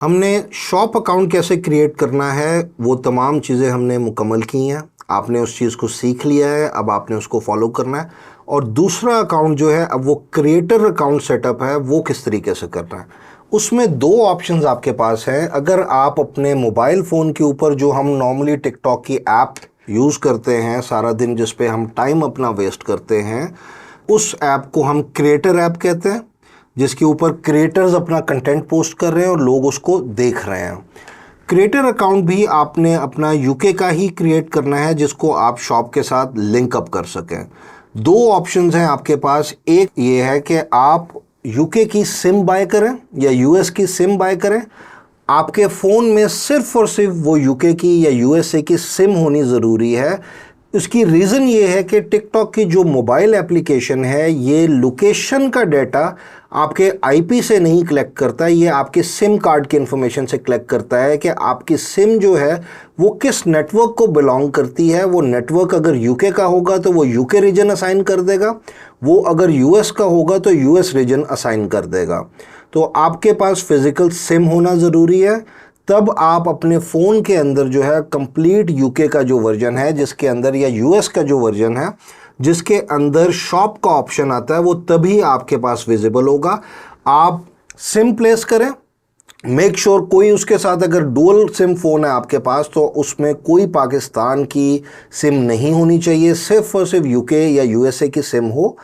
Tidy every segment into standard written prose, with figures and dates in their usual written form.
हमने shop account कैसे create करना है वो तमाम चीज़ें हमने मुकम्मल की हैं। आपने उस चीज़ को सीख लिया है, अब आपने उसको फॉलो करना है। और दूसरा अकाउंट जो है, अब वो क्रिएटर अकाउंट सेटअप है, वो किस तरीके से करना है। उसमें दो ऑप्शंस आपके पास हैं। अगर आप अपने मोबाइल फ़ोन के ऊपर जो हम नॉर्मली टिकटॉक की ऐप यूज़ करते हैं सारा दिन, जिस पे हम टाइम अपना वेस्ट करते हैं, उस ऐप को हम क्रिएटर ऐप कहते हैं, जिसके ऊपर क्रिएटर्स अपना कंटेंट पोस्ट कर रहे हैं और लोग उसको देख रहे हैं। क्रिएटर अकाउंट भी आपने अपना यूके का ही क्रिएट करना है, जिसको आप शॉप के साथ लिंक अप कर सकें। दो ऑप्शंस हैं आपके पास। एक ये है कि आप यूके की सिम बाय करें या यूएस की सिम बाय करें। आपके फ़ोन में सिर्फ और सिर्फ वो यूके की या यूएसए की सिम होनी ज़रूरी है। उसकी रीज़न ये है कि टिकटॉक की जो मोबाइल एप्लीकेशन है, ये लोकेशन का डाटा आपके आईपी से नहीं कलेक्ट करता, ये आपके सिम कार्ड की इन्फॉर्मेशन से कलेक्ट करता है कि आपकी सिम जो है वो किस नेटवर्क को बिलोंग करती है। वो नेटवर्क अगर यूके का होगा तो वो यूके रीजन असाइन कर देगा, वो अगर यूएस का होगा तो यूएस रीजन असाइन कर देगा। तो आपके पास फिज़िकल सिम होना ज़रूरी है, तब आप अपने फ़ोन के अंदर जो है कंप्लीट यूके का जो वर्जन है जिसके अंदर, या यूएस का जो वर्जन है जिसके अंदर शॉप का ऑप्शन आता है, वो तभी आपके पास विजिबल होगा। आप सिम प्लेस करें, मेक श्योर कोई उसके साथ, अगर डुअल सिम फ़ोन है आपके पास तो उसमें कोई पाकिस्तान की सिम नहीं होनी चाहिए, सिर्फ और सिर्फ यूके या यूएसए की सिम हो।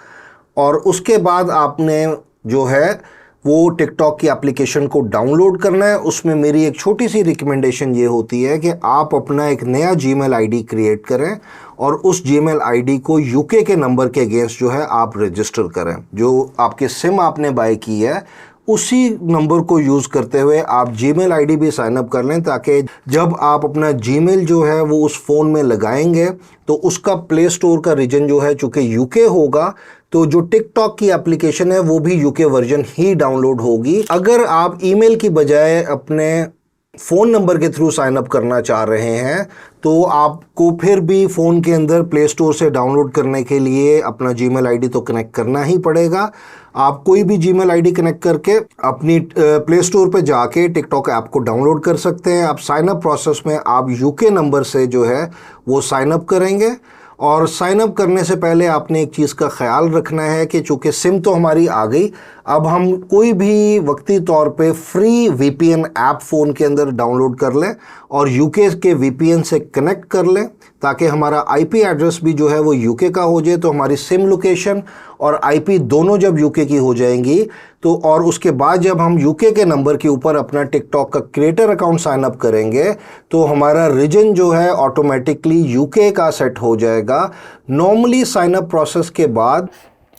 और उसके बाद आपने जो है वो टिकटॉक की एप्लीकेशन को डाउनलोड करना है। उसमें मेरी एक छोटी सी रिकमेंडेशन ये होती है कि आप अपना एक नया जीमेल आईडी क्रिएट करें और उस जीमेल आईडी को यूके के नंबर के अगेंस्ट जो है आप रजिस्टर करें। जो आपकी सिम आपने बाय की है उसी नंबर को यूज़ करते हुए आप जीमेल आईडी भी साइन अप कर लें, ताकि जब आप अपना जीमेल जो है वो उस फ़ोन में लगाएंगे तो उसका प्ले स्टोर का रीजन जो है, चूँकि यूके होगा, तो जो टिकटॉक की एप्लीकेशन है वो भी यूके वर्जन ही डाउनलोड होगी। अगर आप ईमेल की बजाय अपने फ़ोन नंबर के थ्रू साइन अप करना चाह रहे हैं तो आपको फिर भी फ़ोन के अंदर प्ले स्टोर से डाउनलोड करने के लिए अपना जीमेल आईडी तो कनेक्ट करना ही पड़ेगा। आप कोई भी जीमेल आईडी कनेक्ट करके अपनी प्ले स्टोर पे जाके टिकटॉक ऐप को डाउनलोड कर सकते हैं। आप साइन अप प्रोसेस में आप यूके नंबर से जो है वो साइन अप करेंगे। और साइन अप करने से पहले आपने एक चीज़ का ख्याल रखना है कि चूँकि सिम तो हमारी आ गई, अब हम कोई भी वक्ती तौर पे फ्री वीपीएन ऐप फ़ोन के अंदर डाउनलोड कर लें और यूके के वीपीएन से कनेक्ट कर लें, ताकि हमारा आईपी एड्रेस भी जो है वो यूके का हो जाए। तो हमारी सिम लोकेशन और आईपी दोनों जब यूके की हो जाएंगी तो, और उसके बाद जब हम यूके के नंबर के ऊपर अपना टिकटॉक का क्रिएटर अकाउंट साइन अप करेंगे तो हमारा रीजन जो है ऑटोमेटिकली यूके का सेट हो जाएगा। नॉर्मली साइन अप प्रोसेस के बाद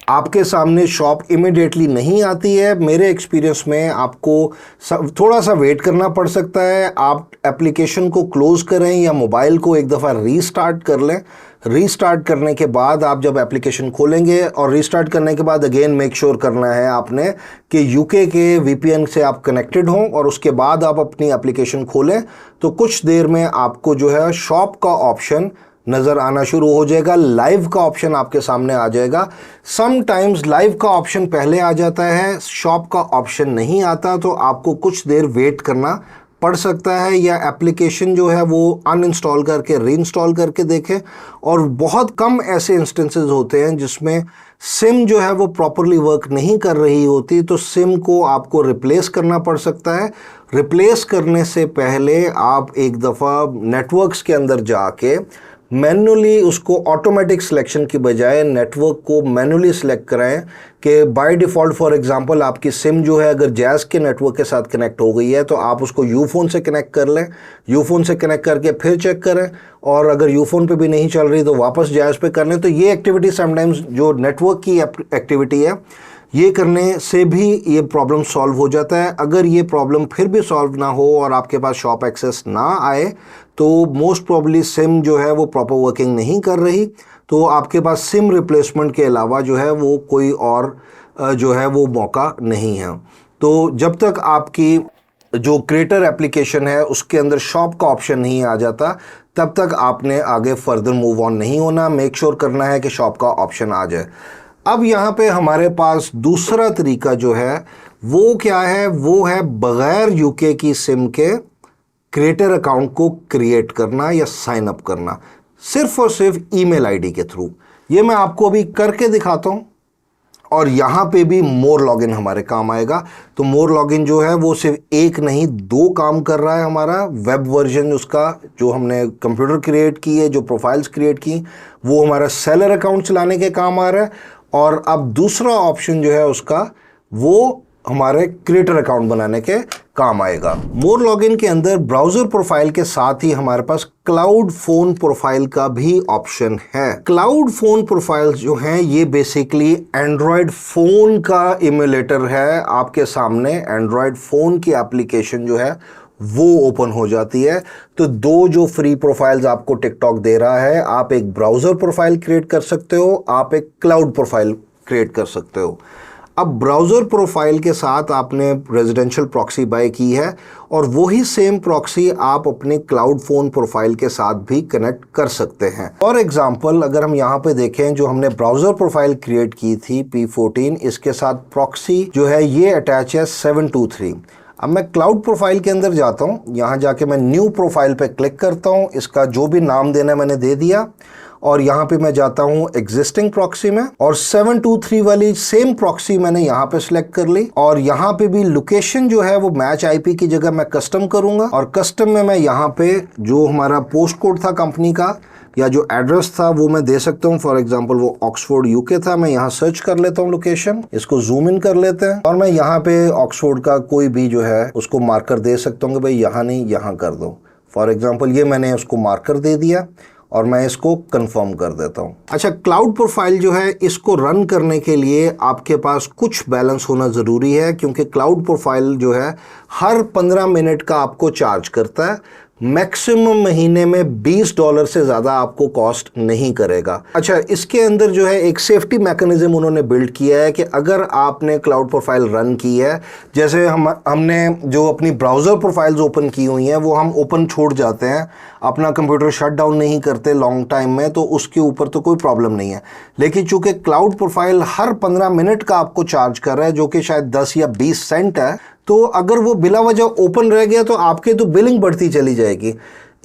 आपके सामने शॉप इमिडिएटली नहीं आती है। मेरे एक्सपीरियंस में आपको थोड़ा सा वेट करना पड़ सकता है। आप एप्लीकेशन को क्लोज़ करें या मोबाइल को एक दफ़ा रीस्टार्ट कर लें। रीस्टार्ट करने के बाद आप जब एप्लीकेशन खोलेंगे, और रीस्टार्ट करने के बाद अगेन मेक श्योर करना है आपने कि यूके के वीपीएन से आप कनेक्टेड हों, और उसके बाद आप अपनी एप्लीकेशन खोलें तो कुछ देर में आपको जो है शॉप का ऑप्शन नज़र आना शुरू हो जाएगा। लाइव का ऑप्शन आपके सामने आ जाएगा। समटाइम्स लाइव का ऑप्शन पहले आ जाता है, शॉप का ऑप्शन नहीं आता, तो आपको कुछ देर वेट करना पड़ सकता है, या एप्लीकेशन जो है वो अनइंस्टॉल करके रीइंस्टॉल करके देखें। और बहुत कम ऐसे इंस्टेंसेस होते हैं जिसमें सिम जो है वो प्रॉपरली वर्क नहीं कर रही होती, तो सिम को आपको रिप्लेस करना पड़ सकता है। रिप्लेस करने से पहले आप एक दफ़ा नेटवर्क्स के अंदर जाके मैनुअली उसको, ऑटोमेटिक सिलेक्शन की बजाय नेटवर्क को मैनुअली सिलेक्ट कराएं कि बाय डिफ़ॉल्ट फॉर एग्जांपल आपकी सिम जो है अगर जैज़ के नेटवर्क के साथ कनेक्ट हो गई है तो आप उसको यूफ़ोन से कनेक्ट कर लें। यूफ़ोन से कनेक्ट करके फिर चेक करें, और अगर यूफ़ोन पे भी नहीं चल रही तो वापस जैज़ पे कर लें। तो ये एक्टिविटी समटाइम्स जो नेटवर्क की एक्टिविटी है, ये करने से भी ये प्रॉब्लम सॉल्व हो जाता है। अगर ये प्रॉब्लम फिर भी सॉल्व ना हो और आपके पास शॉप एक्सेस ना आए तो मोस्ट प्रॉब्ली सिम जो है वो प्रॉपर वर्किंग नहीं कर रही, तो आपके पास सिम रिप्लेसमेंट के अलावा जो है वो कोई और जो है वो मौका नहीं है। तो जब तक आपकी जो क्रिएटर एप्लीकेशन है उसके अंदर शॉप का ऑप्शन नहीं आ जाता, तब तक आपने आगे फर्दर मूव ऑन नहीं होना। मेक श्योर करना है कि शॉप का ऑप्शन आ जाए। अब यहाँ पे हमारे पास दूसरा तरीका जो है वो क्या है, वो है बगैर यूके की सिम के क्रिएटर अकाउंट को क्रिएट करना या साइन अप करना, सिर्फ और सिर्फ ईमेल आईडी के थ्रू। ये मैं आपको अभी करके दिखाता हूं और यहाँ पे भी मोर लॉगिन हमारे काम आएगा। तो मोर लॉगिन जो है वो सिर्फ एक नहीं 2 काम कर रहा है। हमारा वेब वर्जन उसका जो हमने कंप्यूटर क्रिएट की है, जो प्रोफाइल्स क्रिएट की, वो हमारा सेलर अकाउंट चलाने के काम आ रहा है। और अब दूसरा ऑप्शन जो है उसका, वो हमारे क्रिएटर अकाउंट बनाने के काम आएगा। मोर लॉगिन के अंदर ब्राउजर प्रोफाइल के साथ ही हमारे पास क्लाउड फोन प्रोफाइल का भी ऑप्शन है। क्लाउड फोन प्रोफाइल जो हैं ये बेसिकली एंड्रॉयड फोन का इम्यूलेटर है। आपके सामने एंड्रॉयड फोन की एप्लीकेशन जो है वो ओपन हो जाती है। तो 2 जो फ्री प्रोफाइल्स आपको टिकटॉक दे रहा है, आप एक ब्राउजर प्रोफाइल क्रिएट कर सकते हो, आप एक क्लाउड प्रोफाइल क्रिएट कर सकते हो। अब ब्राउज़र प्रोफाइल के साथ आपने रेजिडेंशियल प्रॉक्सी बाय की है और वही सेम प्रॉक्सी आप अपने क्लाउड फ़ोन प्रोफाइल के साथ भी कनेक्ट कर सकते हैं। फॉर एग्जांपल अगर हम यहाँ पे देखें, जो हमने ब्राउज़र प्रोफाइल क्रिएट की थी P14, इसके साथ प्रॉक्सी जो है ये अटैच है 723। अब मैं क्लाउड प्रोफाइल के अंदर जाता हूँ, यहाँ जाके मैं न्यू प्रोफाइल पे क्लिक करता हूँ, इसका जो भी नाम देना है मैंने दे दिया और यहाँ पे मैं जाता हूँ एग्जिस्टिंग प्रॉक्सी में और 723 वाली सेम प्रॉक्सी मैंने यहाँ पे सिलेक्ट कर ली और यहाँ पे भी लोकेशन जो है वो मैच आईपी की जगह मैं कस्टम करूँगा और कस्टम में मैं यहाँ पे जो हमारा पोस्ट कोड था कंपनी का या जो एड्रेस था वो मैं दे सकता हूँ। फॉर एग्जांपल वो ऑक्सफोर्ड यूके था, मैं यहाँ सर्च कर लेता हूँ लोकेशन, इसको जूम इन कर लेते हैं और मैं यहाँ पे ऑक्सफोर्ड का कोई भी जो है उसको मार्कर दे सकता हूँ कि भाई यहाँ नहीं यहाँ कर दो। फॉर एग्जांपल ये मैंने उसको मार्कर दे दिया और मैं इसको कंफर्म कर देता हूं। अच्छा, क्लाउड प्रोफाइल जो है इसको रन करने के लिए आपके पास कुछ बैलेंस होना ज़रूरी है, क्योंकि क्लाउड प्रोफाइल जो है हर 15 मिनट का आपको चार्ज करता है। मैक्सिमम महीने में $20 से ज़्यादा आपको कॉस्ट नहीं करेगा। अच्छा, इसके अंदर जो है एक सेफ्टी मैकेनिज्म उन्होंने बिल्ड किया है कि अगर आपने क्लाउड प्रोफाइल रन की है, जैसे हमने जो अपनी ब्राउज़र प्रोफाइल्स ओपन की हुई हैं वो हम ओपन छोड़ जाते हैं, अपना कंप्यूटर शट डाउन नहीं करते लॉन्ग टाइम में, तो उसके ऊपर तो कोई प्रॉब्लम नहीं है। लेकिन चूंकि क्लाउड प्रोफाइल हर 15 मिनट का आपको चार्ज कर रहा है, जो कि शायद 10 या 20 सेंट है, तो अगर वो बिला वजह ओपन रह गया तो आपके तो बिलिंग बढ़ती चली जाएगी।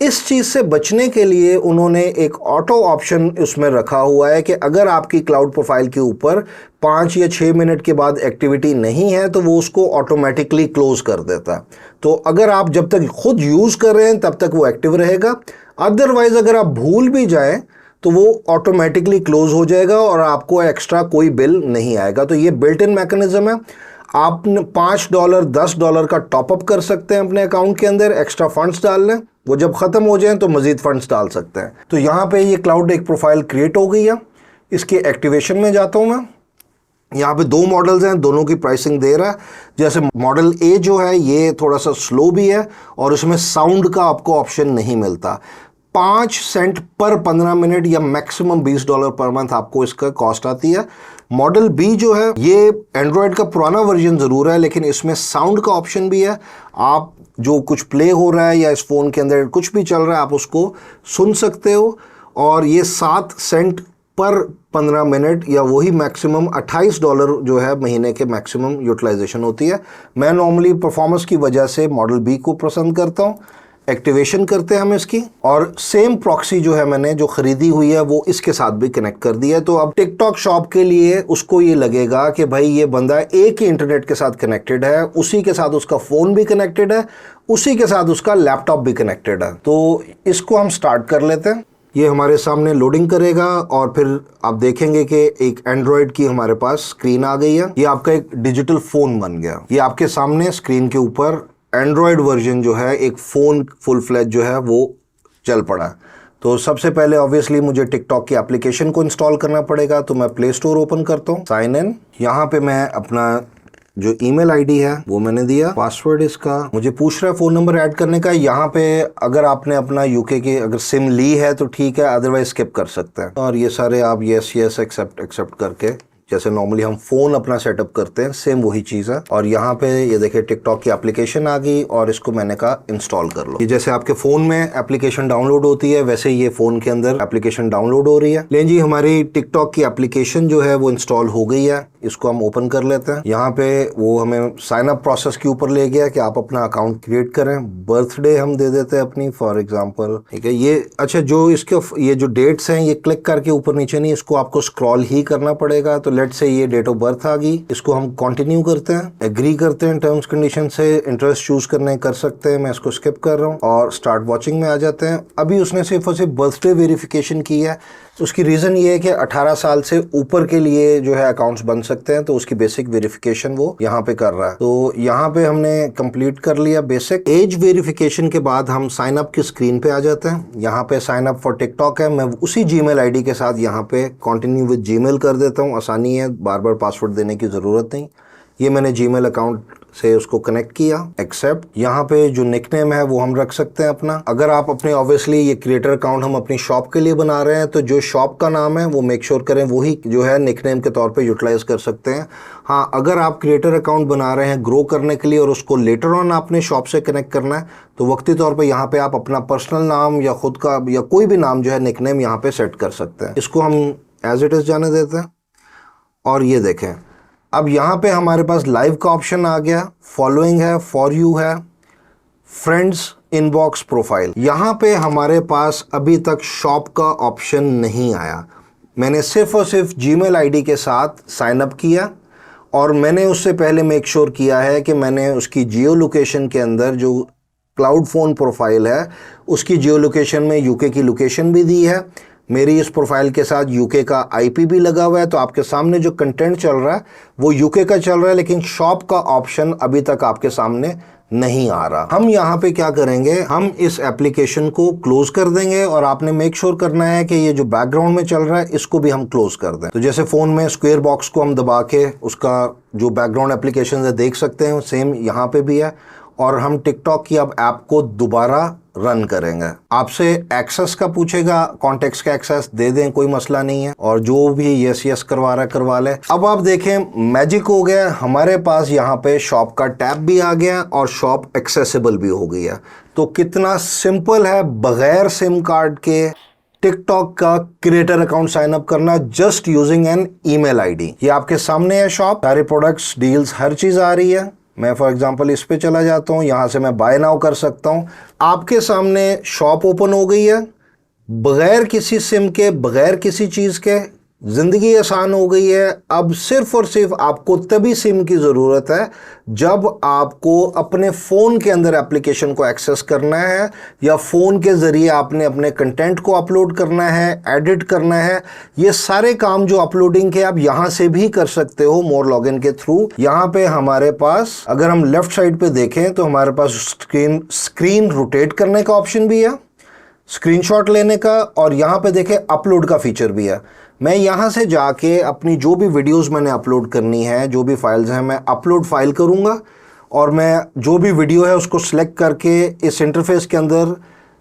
इस चीज़ से बचने के लिए उन्होंने एक ऑटो ऑप्शन उसमें रखा हुआ है कि अगर आपकी क्लाउड प्रोफाइल के ऊपर 5 या 6 मिनट के बाद एक्टिविटी नहीं है तो वो उसको ऑटोमेटिकली क्लोज कर देता है। तो अगर आप जब तक खुद यूज़ कर रहे हैं तब तक वो एक्टिव रहेगा, अदरवाइज अगर आप भूल भी जाएं तो वो ऑटोमेटिकली क्लोज हो जाएगा और आपको एक्स्ट्रा कोई बिल नहीं आएगा। तो ये बिल्ट इन मैकेनिज्म है। आप $5 $10 का टॉपअप कर सकते हैं अपने अकाउंट के अंदर, एक्स्ट्रा फंड्स डाल लें, वो जब ख़त्म हो जाएं तो मज़ीद फंड्स डाल सकते हैं। तो यहाँ पे ये क्लाउड एक प्रोफाइल क्रिएट हो गई है। इसके एक्टिवेशन में जाता हूँ मैं। यहाँ पे 2 मॉडल्स हैं, दोनों की प्राइसिंग दे रहा है। जैसे मॉडल ए जो है ये थोड़ा सा स्लो भी है और उसमें साउंड का आपको ऑप्शन नहीं मिलता। 5 सेंट पर 15 मिनट या मैक्सिमम $20 पर मंथ आपको इसका कॉस्ट आती है। मॉडल बी जो है ये एंड्रॉयड का पुराना वर्जन ज़रूर है, लेकिन इसमें साउंड का ऑप्शन भी है। आप जो कुछ प्ले हो रहा है या इस फ़ोन के अंदर कुछ भी चल रहा है आप उसको सुन सकते हो। और ये 7 सेंट पर 15 मिनट या वही मैक्सिमम $28 जो है महीने के मैक्सिमम यूटिलाइजेशन होती है। मैं नॉर्मली परफॉर्मेंस की वजह से मॉडल बी को पसंद करता हूँ। एक्टिवेशन करते हैं हम इसकी और सेम प्रॉक्सी जो है मैंने जो ख़रीदी हुई है वो इसके साथ भी कनेक्ट कर दिया है। तो अब टिकटॉक शॉप के लिए उसको ये लगेगा कि भाई ये बंदा एक ही इंटरनेट के साथ कनेक्टेड है, उसी के साथ उसका फ़ोन भी कनेक्टेड है, उसी के साथ उसका लैपटॉप भी कनेक्टेड है। तो इसको हम स्टार्ट कर लेते हैं। ये हमारे सामने लोडिंग करेगा और फिर आप देखेंगे कि एक एंड्रॉयड की हमारे पास स्क्रीन आ गई है। ये आपका एक डिजिटल फ़ोन बन गया। ये आपके सामने स्क्रीन के ऊपर एंड्रॉयड वर्जन जो है एक फ़ोन फुल फ्लैज जो है वो चल पड़ा है। तो सबसे पहले ऑब्वियसली मुझे टिकटॉक की एप्लीकेशन को इंस्टॉल करना पड़ेगा। तो मैं प्ले स्टोर ओपन करता हूँ, साइन इन। यहाँ पे मैं अपना जो ईमेल आईडी है वो मैंने दिया, पासवर्ड इसका मुझे पूछ रहा है फ़ोन नंबर ऐड करने का। यहाँ पे अगर आपने अपना यूके की अगर सिम ली है तो ठीक है, अदरवाइज स्किप कर सकते हैं। और ये सारे आप यस यस एक्सेप्ट करके जैसे नॉर्मली हम फ़ोन अपना सेटअप करते हैं सेम वही चीज़ है। और यहाँ पे ये देखिए टिकटॉक की एप्लीकेशन आ गई और इसको मैंने कहा इंस्टॉल कर लो। ये जैसे आपके फ़ोन में एप्लीकेशन डाउनलोड होती है वैसे ये फ़ोन के अंदर एप्लीकेशन डाउनलोड हो रही है। लेकिन जी हमारी टिकटॉक की एप्लीकेशन जो है वो इंस्टॉल हो गई है। इसको हम ओपन कर लेते हैं। यहाँ पे वो हमें साइन अप प्रोसेस के ऊपर ले गया कि आप अपना अकाउंट क्रिएट करें। बर्थडे हम दे देते हैं अपनी, फॉर एग्जांपल, ठीक है। ये अच्छा, जो इसके ये जो डेट्स हैं ये क्लिक करके ऊपर नीचे नहीं, इसको आपको स्क्रॉल ही करना पड़ेगा। तो लेट से ये डेट ऑफ बर्थ आ गई, इसको हम कंटिन्यू करते हैं, एग्री करते हैं टर्म्स कंडीशन से, इंटरेस्ट चूज करने कर सकते हैं, मैं इसको स्किप कर रहा हूँ और स्टार्ट वॉचिंग में आ जाते हैं। अभी उसने सिर्फ और सिर्फ बर्थडे वेरिफिकेशन की है। उसकी रीज़न ये है कि 18 साल से ऊपर के लिए जो है अकाउंट्स बन सकते हैं, तो उसकी बेसिक वेरिफिकेशन वो यहाँ पे कर रहा है। तो यहाँ पे हमने कंप्लीट कर लिया बेसिक। एज वेरिफिकेशन के बाद हम साइन अप की स्क्रीन पे आ जाते हैं। यहाँ पे साइन अप फॉर टिकटॉक है, मैं उसी जीमेल आईडी के साथ यहाँ पे कंटिन्यू विद जीमेल कर देता हूँ, आसानी है, बार बार पासवर्ड देने की ज़रूरत नहीं। ये मैंने जीमेल अकाउंट से उसको कनेक्ट किया, एक्सेप्ट। यहाँ पे जो निकनेम है वो हम रख सकते हैं अपना। अगर आप अपने ऑब्वियसली ये क्रिएटर अकाउंट हम अपनी शॉप के लिए बना रहे हैं, तो जो शॉप का नाम है वो मेक श्योर करें वही जो है निकनेम के तौर पे यूटिलाइज कर सकते हैं। हाँ, अगर आप क्रिएटर अकाउंट बना रहे हैं ग्रो करने के लिए और उसको लेटर ऑन आपने शॉप से कनेक्ट करना है, तो वक्ती तौर पर यहाँ पे आप अपना पर्सनल नाम या खुद का या कोई भी नाम जो है निकनेम यहाँ पे सेट कर सकते हैं। इसको हम एज इट इज़ जाने देते हैं। और ये देखें, अब यहाँ पे हमारे पास लाइव का ऑप्शन आ गया, फॉलोइंग है, फॉर यू है, फ्रेंड्स, इनबॉक्स, प्रोफाइल। यहाँ पे हमारे पास अभी तक शॉप का ऑप्शन नहीं आया। मैंने सिर्फ और सिर्फ जीमेल आईडी के साथ साइन अप किया और मैंने उससे पहले मेक श्योर किया है कि मैंने उसकी जियो लोकेशन के अंदर जो क्लाउड फ़ोन प्रोफाइल है उसकी जियो लोकेशन में यूके की लोकेशन भी दी है। मेरी इस प्रोफाइल के साथ यूके का आईपी भी लगा हुआ है, तो आपके सामने जो कंटेंट चल रहा है वो यूके का चल रहा है, लेकिन शॉप का ऑप्शन अभी तक आपके सामने नहीं आ रहा। हम यहाँ पे क्या करेंगे, हम इस एप्लीकेशन को क्लोज कर देंगे और आपने मेक श्योर करना है कि ये जो बैकग्राउंड में चल रहा है इसको भी हम क्लोज कर दें। तो जैसे फ़ोन में स्क्वायर बॉक्स को हम दबा के उसका जो बैकग्राउंड एप्लीकेशन है देख सकते हैं, सेम यहाँ पे भी है। और हम टिकटॉक की अब ऐप को दोबारा रन करेंगे। आपसे एक्सेस का पूछेगा, कॉन्टेक्स्ट का एक्सेस दे दें, कोई मसला नहीं है, और जो भी यस यस करवा रहा है करवा ले। अब आप देखें, मैजिक हो गया, हमारे पास यहाँ पे शॉप का टैब भी आ गया और शॉप एक्सेसिबल भी हो गई है। तो कितना सिंपल है बगैर सिम कार्ड के टिकटॉक का क्रिएटर अकाउंट साइन अप करना, just using an email ID. ये आपके सामने है शॉप, सारे प्रोडक्ट्स, डील्स, हर चीज आ रही है। मैं फॉर एग्जांपल इस पे चला जाता हूँ, यहाँ से मैं बाय नाउ कर सकता हूँ। आपके सामने शॉप ओपन हो गई है, बगैर किसी सिम के, बगैर किसी चीज़ के। ज़िंदगी आसान हो गई है। अब सिर्फ और सिर्फ आपको तभी सिम की ज़रूरत है जब आपको अपने फ़ोन के अंदर एप्लीकेशन को एक्सेस करना है या फ़ोन के ज़रिए आपने अपने कंटेंट को अपलोड करना है, एडिट करना है। ये सारे काम जो अपलोडिंग के आप यहाँ से भी कर सकते हो मोर लॉगिन के थ्रू। यहाँ पे हमारे पास अगर हम लेफ़्ट साइड पे देखें तो हमारे पास स्क्रीन रोटेट करने का ऑप्शन भी है, स्क्रीनशॉट लेने का, और यहाँ पे देखें अपलोड का फीचर भी है। मैं यहाँ से जाके अपनी जो भी वीडियोस मैंने अपलोड करनी है, जो भी फाइल्स हैं, मैं अपलोड फाइल करूँगा और मैं जो भी वीडियो है उसको सिलेक्ट करके इस इंटरफेस के अंदर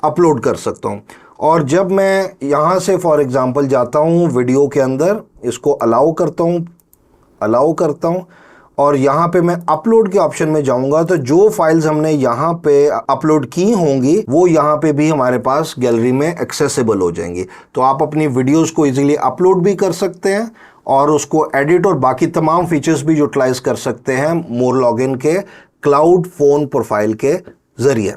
अपलोड कर सकता हूँ। और जब मैं यहाँ से फॉर एग्ज़ाम्पल जाता हूँ वीडियो के अंदर, इसको अलाउ करता हूँ और यहाँ पे मैं अपलोड के ऑप्शन में जाऊंगा, तो जो फाइल्स हमने यहाँ पे अपलोड की होंगी वो यहाँ पे भी हमारे पास गैलरी में एक्सेसिबल हो जाएंगी। तो आप अपनी वीडियोस को इजीली अपलोड भी कर सकते हैं और उसको एडिट और बाकी तमाम फीचर्स भी यूटिलाइज कर सकते हैं मोर लॉगिन के क्लाउड फ़ोन प्रोफाइल के ज़रिए।